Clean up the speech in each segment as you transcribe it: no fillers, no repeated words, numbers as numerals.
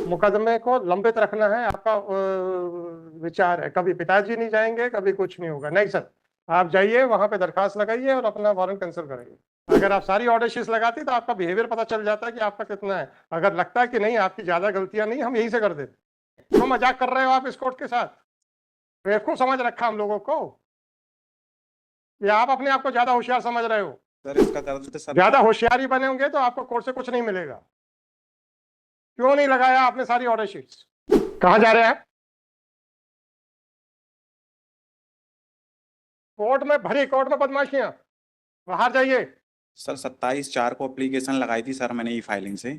मुकदमे को लंबित रखना है आपका विचार है। कभी पिताजी नहीं जाएंगे, कभी कुछ नहीं होगा। नहीं सर, आप जाइए वहां पे दरखास्त लगाइए और अपना वारंट कैंसिल कराइए। अगर आप सारी ऑर्डर शीट्स लगाती तो आपका बिहेवियर पता चल जाता है कि आपका कितना है। अगर लगता है कि नहीं आपकी ज्यादा गलतियां नहीं, हम यहीं से कर देते। क्यों मजाक कर रहे हो आप इस कोर्ट के साथ? बेवकूफ समझ रखा हम लोगों को, या आप अपने आप को ज्यादा होशियार समझ रहे हो? सर इसका दर्द तो सर ज्यादा होशियारी बने होंगे तो आपको कोर्ट से कुछ नहीं मिलेगा। क्यों नहीं लगाया आपने सारी ऑर्डर शीट्स? कहां जा रहे हैं आप? कोर्ट में, भरी कोर्ट में बदमाशियां, बाहर जाइए। सर 27/4 को एप्लीकेशन लगाई थी सर मैंने ई फाइलिंग से।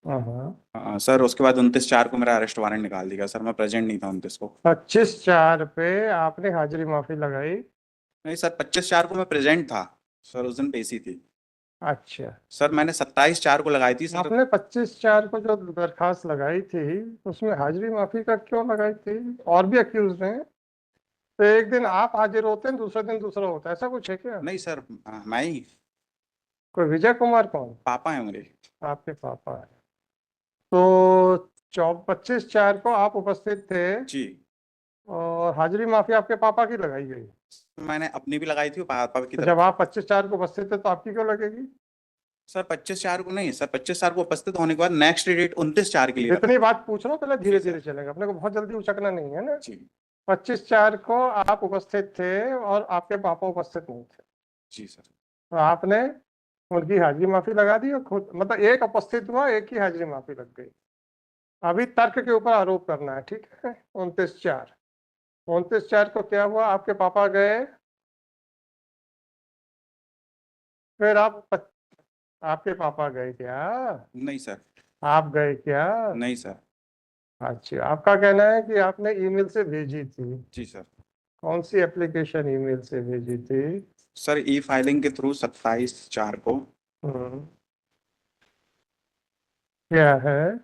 हाँ, सर उसके बाद 29/4 को मेरा अरेस्ट वारंट निकाल दिया सर, मैं प्रेजेंट नहीं था 29 को। 25/4 पे आपने हाजिरी माफी लगाई? नहीं सर, 25/4 को मैं प्रेजेंट था सर, उस दिन पेशी थी। अच्छा, सर मैंने 27/4 को लगाई थी सर। आपने 25/4 को जो दरखास्त लगाई थी उसमें हाजिरी माफी का क्यों लगाई थी? और भी अक्यूज हैं, तो एक दिन आप हाजिर होते हैं, दूसरे दिन दूसरा होता है, ऐसा कुछ है क्या? नहीं सर, मैं ही। कोई विजय कुमार कौन? पापा है मेरे। आपके पापा है? तो 25/4 को आप उपस्थित थे जी। और हाजिरी माफी आपके पापा की लगाई गई। मैंने अपनी भी लगाई थी और पापा की तो तरफ जब से। आप 25/4 को उपस्थित थे तो आपकी क्यों लगेगी? सर 25/4 को नहीं सर, 25/4 को उपस्थित होने के बाद नेक्स्ट डेट 29/4 के लिए रखा। इतनी बात पूछ रहा हूँ, पहले जी धीरे धीरे सर। चलेगा, अपने को बहुत जल्दी उचकना नहीं है ना। जी। 25/4 को आप उपस्थित थे और आपके पापा उपस्थित नहीं थे, जी सर। तो आपने उनकी हाजिरी माफी लगा दी और खुद, मतलब एक उपस्थित हुआ, एक की हाजिरी माफी लग गई। अभी तर्क के ऊपर आरोप करना है, ठीक है? 29/4, 29/4 को क्या हुआ? आपके पापा गए, फिर आपके पापा गए क्या? नहीं सर। आप गए क्या? नहीं सर। अच्छा, आपका कहना है कि आपने ईमेल से भेजी थी। जी सर। कौन सी एप्लीकेशन ईमेल से भेजी थी? सर ई फाइलिंग के थ्रू 27/4 को। हम्म, क्या है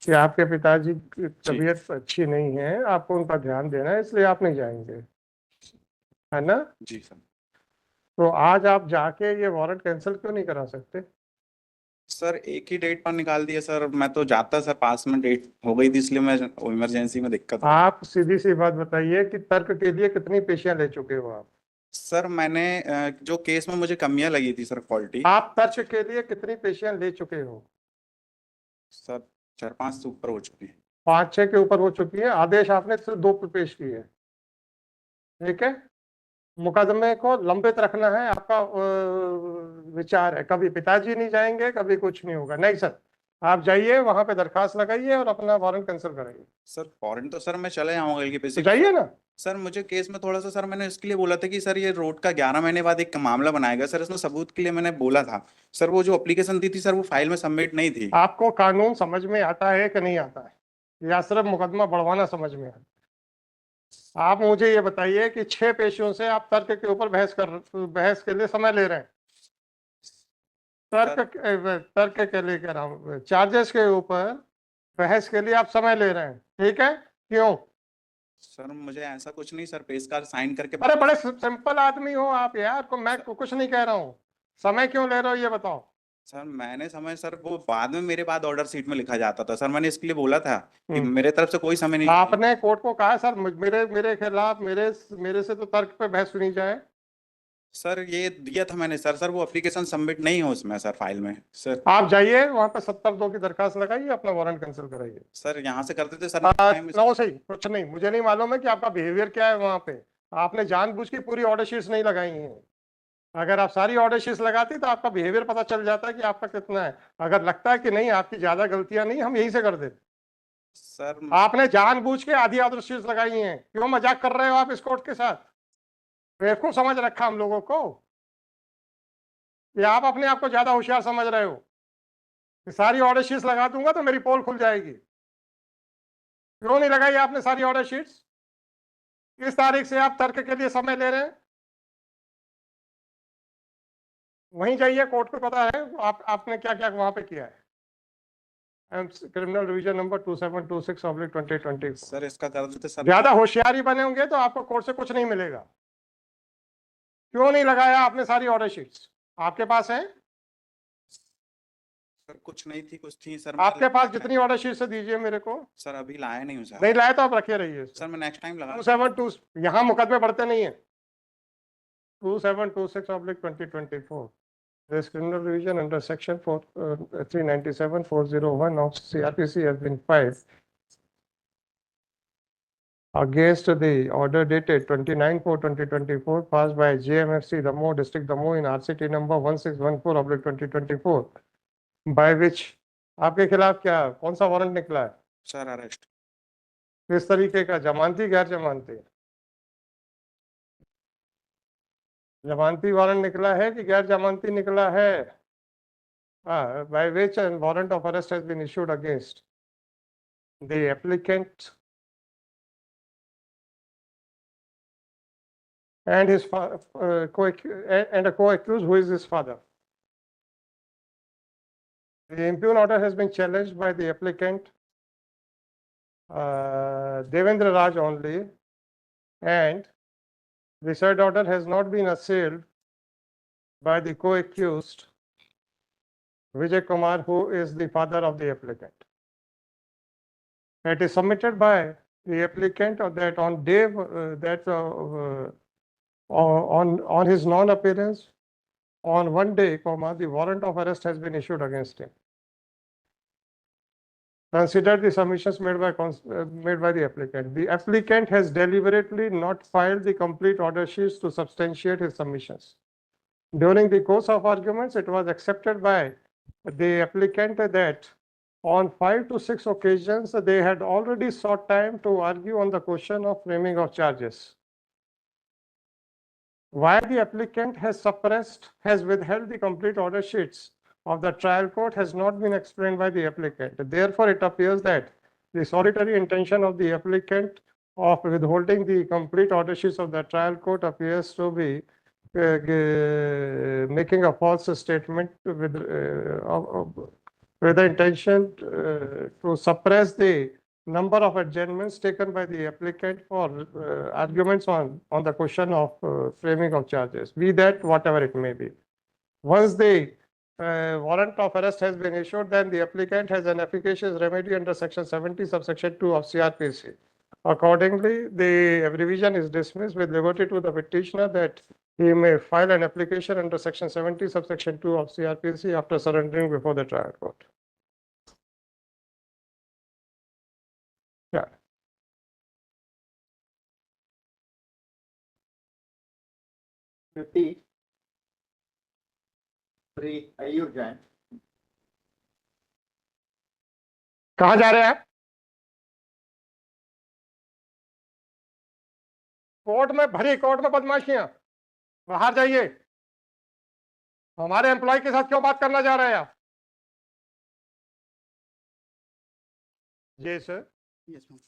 कि आपके पिताजी की जी। तबीयत अच्छी नहीं है, आपको उनका ध्यान देना है, इसलिए आप नहीं जाएंगे, है ना? जी सर। तो आज आप जाके ये वारंट कैंसिल क्यों नहीं करा सकते? सर एक ही डेट पर निकाल दिया सर, मैं तो जाता सर, पास में डेट हो गई थी इसलिए मैं इमरजेंसी में दिक्कत हो। आप सीधी सी बात बताइए कि तर्क के लिए कितनी पेशियां ले चुके हो आप? सर मैंने जो केस में मुझे कमियां लगी थी सर, फॉल्टी। आप तर्क के लिए कितनी पेशियां ले चुके हो? सर 4-5 से ऊपर हो चुकी है। 5-6 के ऊपर हो चुकी है। आदेश आपने सिर्फ 2 पेश किए, ठीक है? मुकदमे को लंबित रखना है आपका विचार है। कभी पिताजी नहीं जाएंगे, कभी कुछ नहीं होगा। नहीं सर, आप जाइए वहां पे दरखास्त लगाइए और अपना वारंट कैंसिल कराइए। सर फॉरेन तो सर मैं चले जाऊंगा की तो बेसिक। जाइए ना। सर मुझे केस में थोड़ा सा सर, मैंने इसके लिए बोला था कि सर ये रोड का 11 महीने बाद एक मामला बनाएगा सर, इसमें सबूत के लिए मैंने बोला था। सर वो जो एप्लीकेशन दी थी सर, वो फाइल में सबमिट नहीं थी। आपको कानून समझ में आता है कि नहीं आता है, या सिर्फ मुकदमा बढ़वाना समझ में आता है? आप मुझे ये बताइए कि 6 पेशियों से आप तर्क के ऊपर बहस के लिए समय ले रहे हैं। सर। तर्क के लिए कह रहा हूँ, चार्जेस के ऊपर बहस के लिए आप समय ले रहे हैं, ठीक है? क्यों? सर मुझे ऐसा कुछ नहीं सर, पेश कार साइन करके अरे बाद। बड़े सिंपल आदमी हो आप यार, को मैं सर, कुछ नहीं कह रहा हूँ। समय क्यों ले रहे हो ये बताओ। सर मैंने समय सर वो बाद में मेरे बाद ऑर्डर सीट में लिखा जाता था सर, मैंने इसके लिए बोला था कि हम्म, मेरे तरफ से कोई समय नहीं चाहिए। आपने कोर्ट को कहा सर मेरे मेरे खिलाफ, मेरे से तो तर्क पे बहस सुनी जाए। सर ये दिया था मैंने सर, वो एप्लीकेशन सबमिट नहीं हो उसमें सर, फाइल में सर। आप जाइए वहां पे 70(2) की दरखास्त लगाइए, अपना वारंट कैंसिल कराइए। सर यहाँ से करते थे सर, नेक्स्ट टाइम इस। नो सही, कुछ नहीं, मुझे नहीं मालूम है कि आपका बिहेवियर क्या है वहां पे। आपने जानबूझ के पूरी ऑर्डर शीट्स नहीं लगाई हैं। अगर आप सारी ऑर्डर शीट्स लगाती तो आपका बिहेवियर पता चल जाता है कि आपका कितना है। अगर लगता है कि नहीं आपकी ज्यादा गलतियां नहीं, हम यहीं से कर देते। सर। आपने जानबूझ के आधी ऑर्डर शीट्स लगाई हैं। क्यों मजाक कर रहे हो आप इस कोर्ट के साथ? बेवकूफ समझ रखा हम लोगों को, या आप अपने आप को ज्यादा होशियार समझ रहे हो? कि सारी ऑर्डर शीट्स लगा दूंगा तो मेरी पोल खुल जाएगी। क्यों नहीं लगाई आपने सारी ऑर्डर शीट्स? किस तारीख से आप तर्क के लिए समय ले रहे हैं? वहीं जाइए, कोर्ट को पता है आपने क्या क्या वहां पे किया है। Criminal revision number 2726/2020। सर इसका दर्द तो सर। ज्यादा होशियारी बने होंगे तो आपको कोर्ट से कुछ नहीं मिलेगा। क्यों नहीं लगाया आपने सारी ऑर्डर शीट्स? आपके पास है? सर कुछ नहीं थी, कुछ थी सर। आपके पास जितनी ऑर्डर शीट से दीजिए मेरे को। सर अभी लाया नहीं हूँ सर। नहीं लाए तो आप रखे रहिए सर मैं नेक्स्ट टाइम लगा। 272 यहाँ मुकदमे बढ़ते नहीं है। 2726/2024 This criminal revision under section 397/401 of CRPC has been filed against the order dated 29/4/2024 passed by JMFC Damoh District Damoh in RCT number 1614/2024 by which आपके खिलाफ क्या कौन सा वारंट निकला है? Sir arrest. किस तरीके का, जमानती गैर जमानती? जमानती वारंट निकला है कि गैर जमानती निकला है? By which a warrant of arrest has been issued against the applicant and his and a co-accused who is his father. The impugn order has been challenged by the applicant Devendra Raj only, and the said order has not been assailed by the co-accused Vijay Kumar, who is the father of the applicant. It is submitted by the applicant that on day on his non-appearance on one day, the warrant of arrest has been issued against him. Consider the submissions made by the applicant. The applicant has deliberately not filed the complete order sheets to substantiate his submissions. During the course of arguments, it was accepted by the applicant that on 5 to 6 occasions, they had already sought time to argue on the question of framing of charges. Why the applicant has withheld the complete order sheets of the trial court has not been explained by the applicant. Therefore, it appears that the solitary intention of the applicant of withholding the complete order sheets of the trial court appears to be making a false statement with the intention to suppress the number of adjournments taken by the applicant for arguments on the question of framing of charges, be that whatever it may be. Once the warrant of arrest has been issued, then the applicant has an efficacious remedy under section 70 subsection 2 of CRPC. Accordingly, the revision is dismissed with liberty to the petitioner that he may file an application under section 70 subsection 2 of CRPC after surrendering before the trial court. Yeah. अय्यूर Jain. कहाँ जा रहे हैं आप? Court में भरी court में बदमाशियां, बाहर जाइए। हमारे एम्प्लॉय के साथ क्यों बात करना जा रहे हैं आप? जी सर। Yes ma'am.